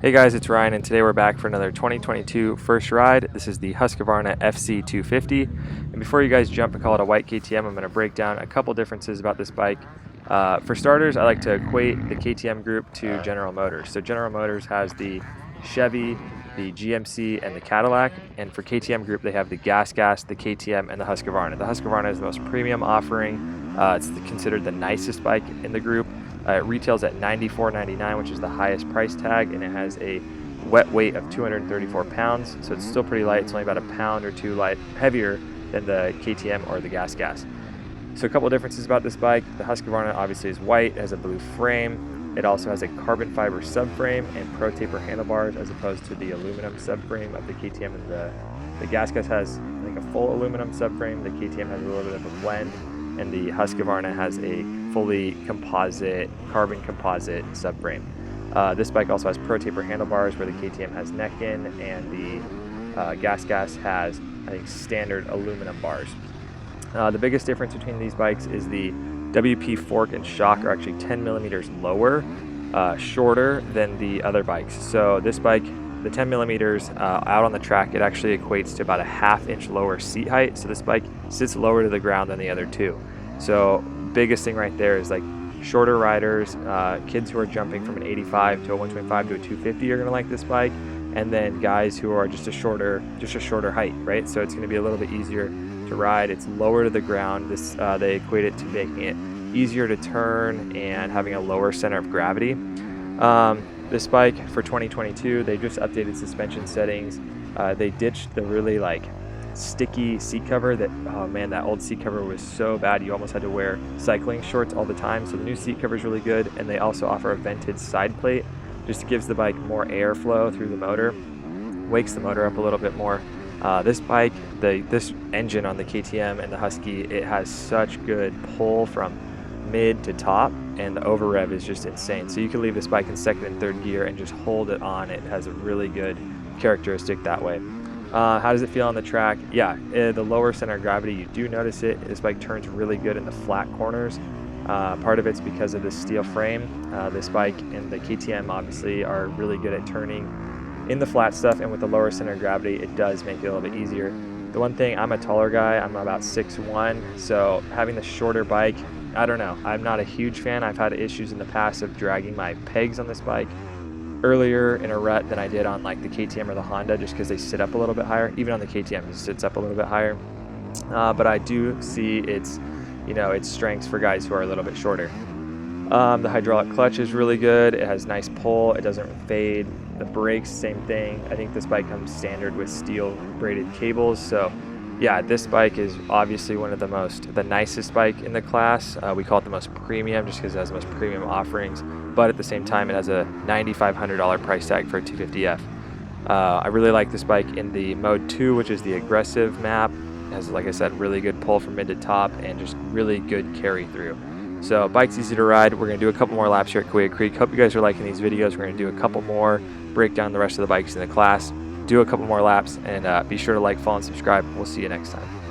Hey guys, it's Ryan, and today we're back for another 2022 first ride. This is the Husqvarna FC250. And before you guys jump and call it a white KTM, I'm going to break down a couple differences about this bike. For starters, I like to equate the KTM group to General Motors. So General Motors has the Chevy, the GMC, and the Cadillac. And for KTM group, they have the Gas, the KTM, and the Husqvarna. The Husqvarna is the most premium offering. It's considered the nicest bike in the group. It retails at $94.99, which is the highest price tag, and it has a wet weight of 234 pounds, so it's still pretty light. It's only about a pound or two heavier than the KTM or the Gas. So a couple of differences about this bike. The Husqvarna obviously is white, it has a blue frame. It also has a carbon fiber subframe and pro taper handlebars as opposed to the aluminum subframe of the KTM, and the Gas has, I think, a full aluminum subframe. The KTM has a little bit of a blend, and the Husqvarna has a fully carbon composite subframe. This bike also has pro taper handlebars where the KTM has neck in, and the Gas has, I think, standard aluminum bars. The biggest difference between these bikes is the WP fork and shock are actually 10 millimeters lower, shorter than the other bikes. So this bike, the 10 millimeters out on the track, it actually equates to about a half-inch lower seat height. So this bike sits lower to the ground than the other two. So biggest thing right there is like shorter riders, kids who are jumping from an 85 to a 125 to a 250 are going to like this bike, and then guys who are just a shorter height, right? So it's going to be a little bit easier to ride. It's lower to the ground. They equate it to making it easier to turn and having a lower center of gravity. This bike for 2022, they just updated suspension settings. They ditched the really sticky seat cover that, oh man, that old seat cover was so bad you almost had to wear cycling shorts all the time. So the new seat cover is really good, and they also offer a vented side plate. Just gives the bike more airflow through the motor, wakes the motor up a little bit more. This bike, this engine on the KTM and the Husky, it has such good pull from mid to top, and the over rev is just insane. So you can leave this bike in second and third gear and just hold it on. It has a really good characteristic that way. How does it feel on the track? Yeah, the lower center of gravity, you do notice it. This bike turns really good in the flat corners. Part of it's because of the steel frame. This bike and the KTM obviously are really good at turning in the flat stuff, and with the lower center of gravity, it does make it a little bit easier. The one thing, I'm a taller guy, I'm about 6'1", so having the shorter bike, I don't know, I'm not a huge fan. I've had issues in the past of dragging my pegs on this bike earlier in a rut than I did on the KTM or the Honda, just because they sit up a little bit higher. Even on the KTM, it sits up a little bit higher. But I do see its strengths for guys who are a little bit shorter. The hydraulic clutch is really good. It has nice pull. It doesn't fade. The brakes, same thing. I think this bike comes standard with steel braided cables. So yeah, this bike is obviously one of the nicest bike in the class. We call it the most premium just because it has the most premium offerings, but at the same time it has a $9,500 price tag for a 250F. I really like this bike in the mode 2, which is the aggressive map. It has, like I said, really good pull from mid to top and just really good carry through. So bike's easy to ride. We're going to do a couple more laps here at Cahuilla Creek. Hope you guys are liking these videos. We're going to do a couple more, break down the rest of the bikes in the class, do a couple more laps, and be sure to like, follow, and subscribe. We'll see you next time.